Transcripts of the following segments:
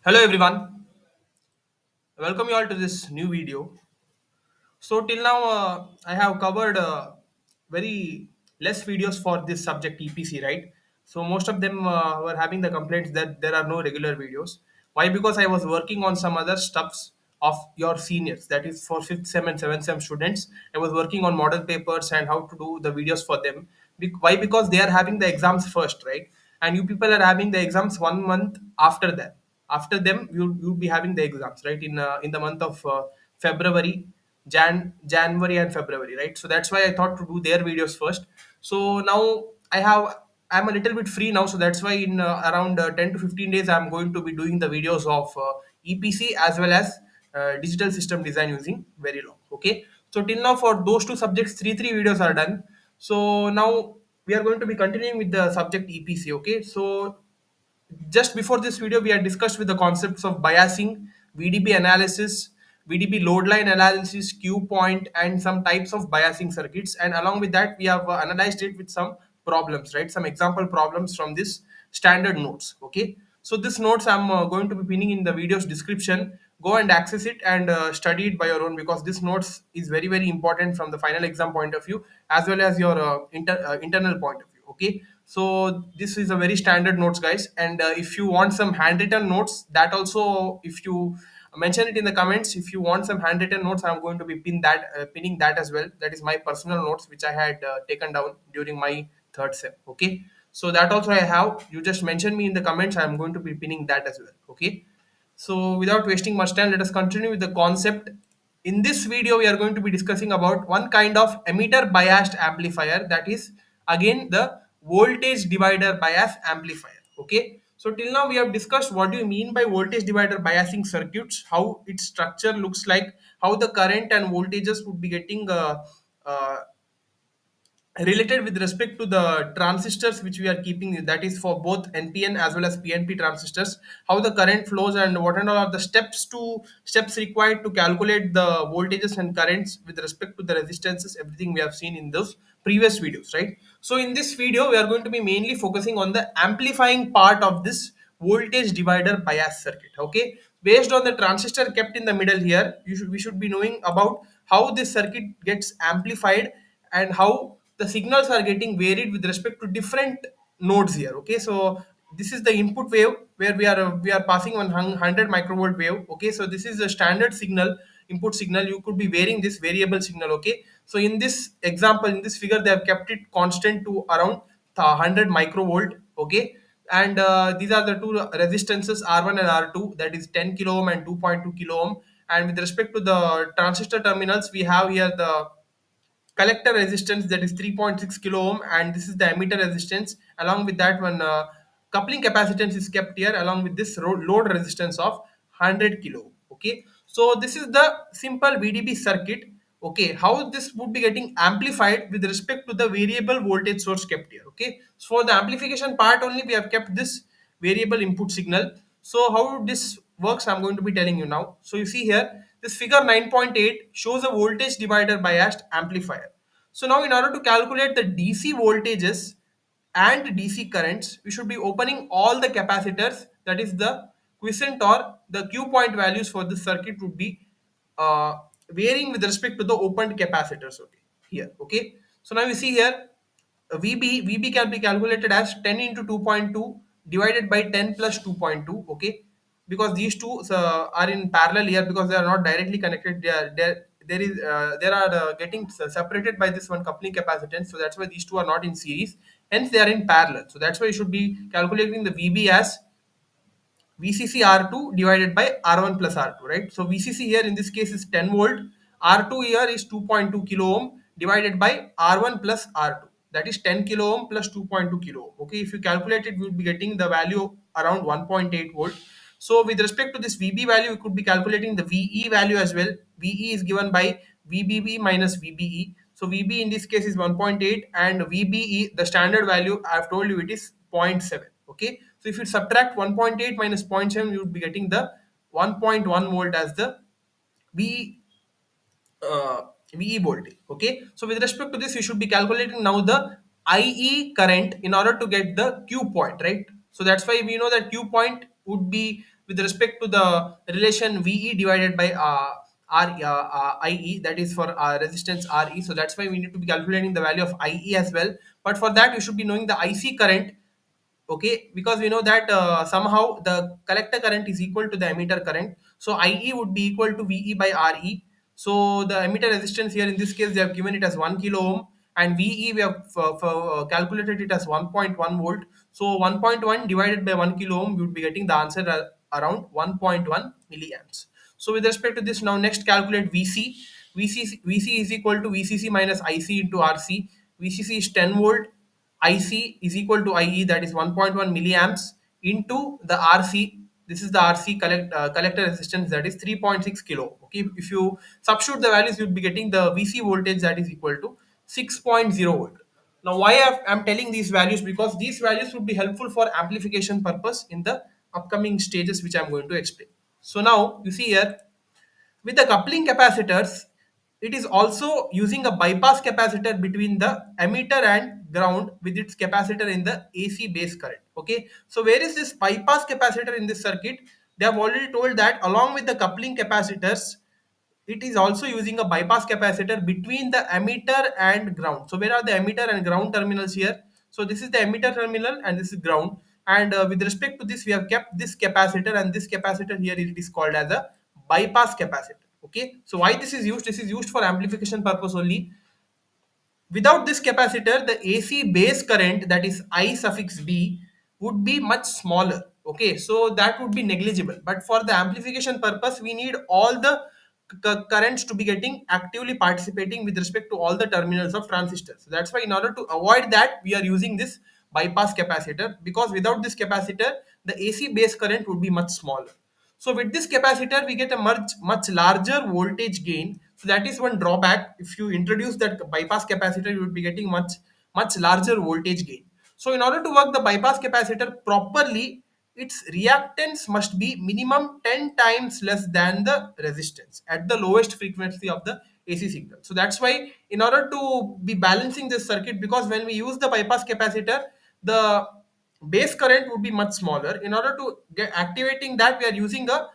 Hello everyone, welcome you all to this new video. So till now, I have covered very less videos for this subject EPC, right? So most of them were having the complaints that there are no regular videos. Why? Because I was working on some other stuffs of your seniors, that is for fifth sem and seventh sem students. I was working on model papers and how to do the videos for them. Why? Because they are having the exams first, right? And you people are having the exams 1 month after that. After them, you'll be having the exams, right? In the month of February, January and February, right? So that's why I thought to do their videos first. So now I'm a little bit free now, so that's why in around 10 to 15 days I'm going to be doing the videos of EPC as well as digital system design using very long. Okay, so till now for those two subjects, three videos are done. So now we are going to be continuing with the subject EPC. Okay, so just before this video, we had discussed with the concepts of biasing, VDB analysis, VDB load line analysis, Q point, and some types of biasing circuits. And along with that, we have analyzed it with some problems, right? Some example problems from this standard notes. Okay. So this notes I'm going to be pinning in the video's description. Go and access it and study it by your own, because this notes is very important from the final exam point of view as well as your internal point of view. Okay, so this is a very standard notes, guys. And if you want some handwritten notes, that also, if you mention it in the comments, if you want some handwritten notes, I'm going to be pinning that as well. That is my personal notes which I had taken down during my third sem. Okay, so that also I have. You just mention me in the comments, I'm going to be pinning that as well. Okay, so without wasting much time, let us continue with the concept. In this video, we are going to be discussing about one kind of emitter biased amplifier, that is again the voltage divider bias amplifier. Okay. So till now we have discussed what do you mean by voltage divider biasing circuits, how its structure looks like, how the current and voltages would be getting uh, related with respect to the transistors which we are keeping, that is for both NPN as well as PNP transistors, how the current flows and what and all are the steps required to calculate the voltages and currents with respect to the resistances, everything we have seen in those previous videos, right? So in this video we are going to be mainly focusing on the amplifying part of this voltage divider bias circuit. Okay, based on the transistor kept in the middle here, we should be knowing about how this circuit gets amplified and how the signals are getting varied with respect to different nodes here. Okay, so this is the input wave where we are passing on 100 microvolt wave. Okay, so this is a standard signal, input signal. You could be varying this variable signal. Okay, so in this example, in this figure, they have kept it constant to around 100 microvolt. Okay, and these are the two resistances, R1 and R2, that is 10 kilo ohm and 2.2 kilo ohm. And with respect to the transistor terminals, we have here the collector resistance, that is 3.6 kilo ohm, and this is the emitter resistance. Along with that one, coupling capacitance is kept here along with this load resistance of 100 kilo ohm. Okay, so this is the simple VDB circuit. Okay, how this would be getting amplified with respect to the variable voltage source kept here. Okay, so for the amplification part only, we have kept this variable input signal. So how this works, I'm going to be telling you now. So you see here, this figure 9.8 shows a voltage divider biased amplifier. So now in order to calculate the DC voltages and DC currents, we should be opening all the capacitors, that is the quiescent or the Q point values for this circuit would be uh, varying with respect to the opened capacitors. Okay, here. Okay, so now you see here, VB can be calculated as 10 into 2.2 divided by 10 plus 2.2. Okay, because these two are in parallel here, because they are not directly connected. They are getting separated by this one coupling capacitance. So that's why these two are not in series. Hence they are in parallel. So that's why you should be calculating the VB as VCC R2 divided by R1 plus R2, right? So VCC here in this case is 10 volt, R2 here is 2.2 kilo ohm divided by R1 plus R2. That is 10 kilo ohm plus 2.2 kilo ohm. Okay, if you calculate it, we will be getting the value around 1.8 volt. So with respect to this VB value, we could be calculating the VE value as well. VE is given by VBB minus VBE. So VB in this case is 1.8 and VBE, the standard value I have told you, it is zero point 0.7. Okay, so if you subtract 1.8 minus zero point 0.7, you would be getting the 1.1 volt as the V uh, VE voltage. Okay, so with respect to this, you should be calculating now the IE current in order to get the Q point, right? So that's why we know that Q point would be with respect to the relation VE divided by IE, that is for resistance RE. So that's why we need to be calculating the value of IE as well. But for that, you should be knowing the IC current, okay, because we know that somehow the collector current is equal to the emitter current, so IE would be equal to VE by RE. So the emitter resistance here in this case they have given it as 1 kilo ohm, and VE we have calculated it as 1.1 volt. So 1.1 divided by 1 kilo ohm, we would be getting the answer around 1.1 milliamps. So with respect to this, now next calculate VC. VC is equal to VCC minus IC into RC. VCC is 10 volt, IC is equal to IE, that is 1.1 milliamps, into the RC. This is the RC collector resistance, that is 3.6 kilo. Okay, if you substitute the values, you'll be getting the VC voltage, that is equal to 6.0 volt. Now, why I'm telling these values? Because these values would be helpful for amplification purpose in the upcoming stages, which I'm going to explain. So now you see here, with the coupling capacitors, it is also using a bypass capacitor between the emitter and ground with its capacitor in the AC base current. Okay, so where is this bypass capacitor in this circuit? They have already told that along with the coupling capacitors, it is also using a bypass capacitor between the emitter and ground. So where are the emitter and ground terminals here? So this is the emitter terminal and this is ground. And with respect to this, we have kept this capacitor, and this capacitor here it is called as a bypass capacitor. Okay. So why this is used? This is used for amplification purpose only. Without this capacitor, the AC base current, that is I suffix B, would be much smaller. Okay, so that would be negligible. But for the amplification purpose, we need all the currents to be getting actively participating with respect to all the terminals of transistors. So that's why in order to avoid that, we are using this bypass capacitor, because without this capacitor, the AC base current would be much smaller. So with this capacitor, we get a much larger voltage gain. So that is one drawback. If you introduce that bypass capacitor, you would be getting much larger voltage gain. So in order to work the bypass capacitor properly, its reactance must be minimum 10 times less than the resistance at the lowest frequency of the AC signal. So that's why in order to be balancing this circuit, because when we use the bypass capacitor, the base current would be much smaller. In order to get activating that, we are using a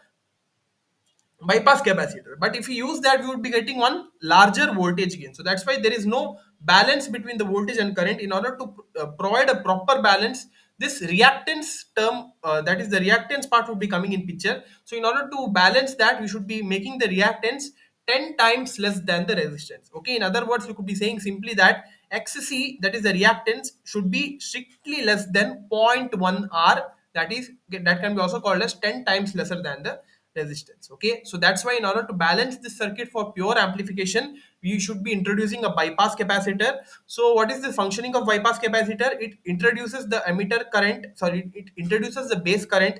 bypass capacitor, but if you use that, we would be getting one larger voltage gain. So that's why there is no balance between the voltage and current. In order to provide a proper balance, this reactance term, that is the reactance part, would be coming in picture. So in order to balance that, we should be making the reactance 10 times less than the resistance. Okay, in other words, we could be saying simply that XC, that is the reactance, should be strictly less than zero point 0.1 R. That can be also called as 10 times lesser than the resistance. Okay, so that's why in order to balance this circuit for pure amplification, we should be introducing a bypass capacitor. So what is the functioning of bypass capacitor? It introduces the emitter current, sorry, it introduces the base current.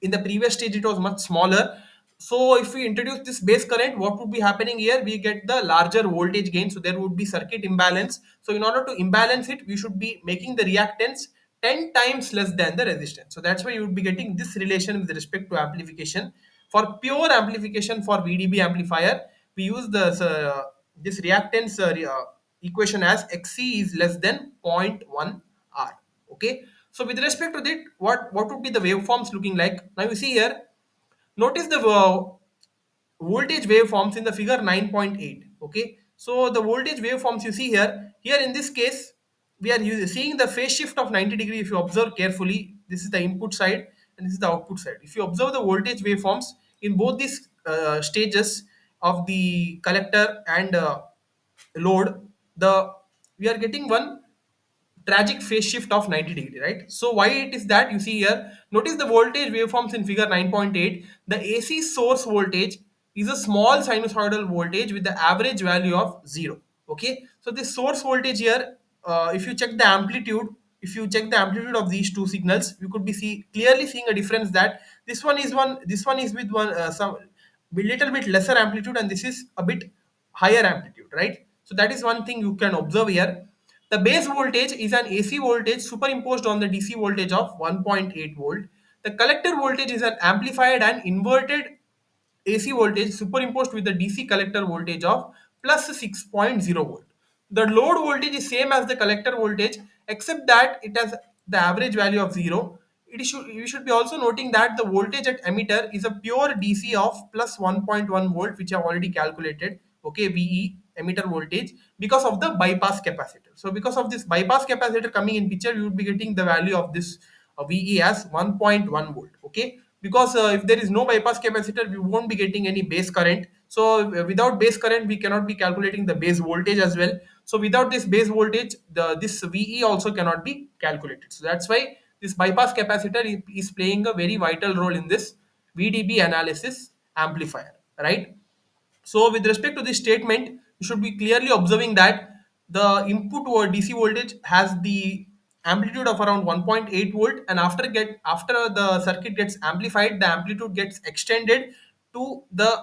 In the previous stage it was much smaller. So if we introduce this base current, what would be happening here? We get the larger voltage gain, so there would be circuit imbalance. So in order to imbalance it, we should be making the reactance 10 times less than the resistance. So that's why you would be getting this relation with respect to amplification. For pure amplification for VDB amplifier, we use this reactance equation as XC is less than zero point 0.1 R. Okay. So with respect to that, what would be the waveforms looking like? Now you see here, notice the voltage waveforms in the figure 9.8. Okay, so the voltage waveforms you see here in this case, we are seeing the phase shift of 90 degree. If you observe carefully, this is the input side and this is the output side. If you observe the voltage waveforms in both these stages of the collector and load, the we are getting one tragic phase shift of 90 degree, right? So why it is that? You see here, notice the voltage waveforms in figure 9.8. The AC source voltage is a small sinusoidal voltage with the average value of 0. Okay, so this source voltage here, if you check the amplitude, if you check the amplitude of these two signals, you could be clearly seeing a difference, that this one is with one some little bit lesser amplitude, and this is a bit higher amplitude, right? So that is one thing you can observe here. The base voltage is an AC voltage superimposed on the DC voltage of 1.8 volt. The collector voltage is an amplified and inverted AC voltage superimposed with the DC collector voltage of plus 6.0 volt. The load voltage is same as the collector voltage, except that it has the average value of 0. you should be also noting that the voltage at emitter is a pure DC of plus 1.1 volt, which I have already calculated. Okay, VE emitter voltage because of the bypass capacitor. So because of this bypass capacitor coming in picture, you would be getting the value of this VE as 1.1 volt. Okay, because if there is no bypass capacitor, we won't be getting any base current. So without base current, we cannot be calculating the base voltage as well. So without this base voltage, this VE also cannot be calculated. So that's why this bypass capacitor is playing a very vital role in this VDB analysis amplifier, right? So with respect to this statement, you should be clearly observing that the input or DC voltage has the amplitude of around 1.8 volt, and after the circuit gets amplified, the amplitude gets extended to the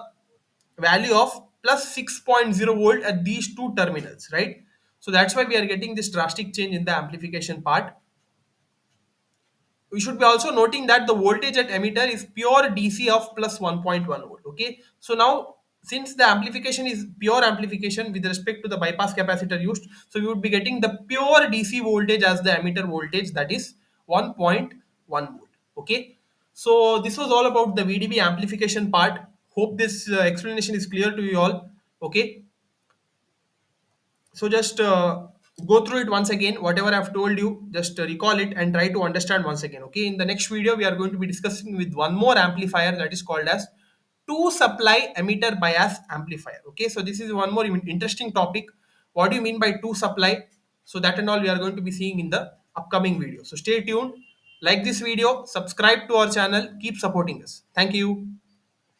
value of plus 6.0 volt at these two terminals, right? So that's why we are getting this drastic change in the amplification part. We should be also noting that the voltage at emitter is pure DC of plus 1.1 volt. Okay, so now since the amplification is pure amplification with respect to the bypass capacitor used, so you would be getting the pure DC voltage as the emitter voltage, that is 1.1 volt. Okay, so this was all about the VDB amplification part. Hope this explanation is clear to you all. Okay, so just go through it once again. Whatever I've told you, just recall it and try to understand once again. Okay. In the next video, we are going to be discussing with one more amplifier that is called as two supply emitter bias amplifier. Okay. So this is one more interesting topic. What do you mean by two supply? So that and all we are going to be seeing in the upcoming video. So stay tuned. Like this video, subscribe to our channel, keep supporting us. Thank you.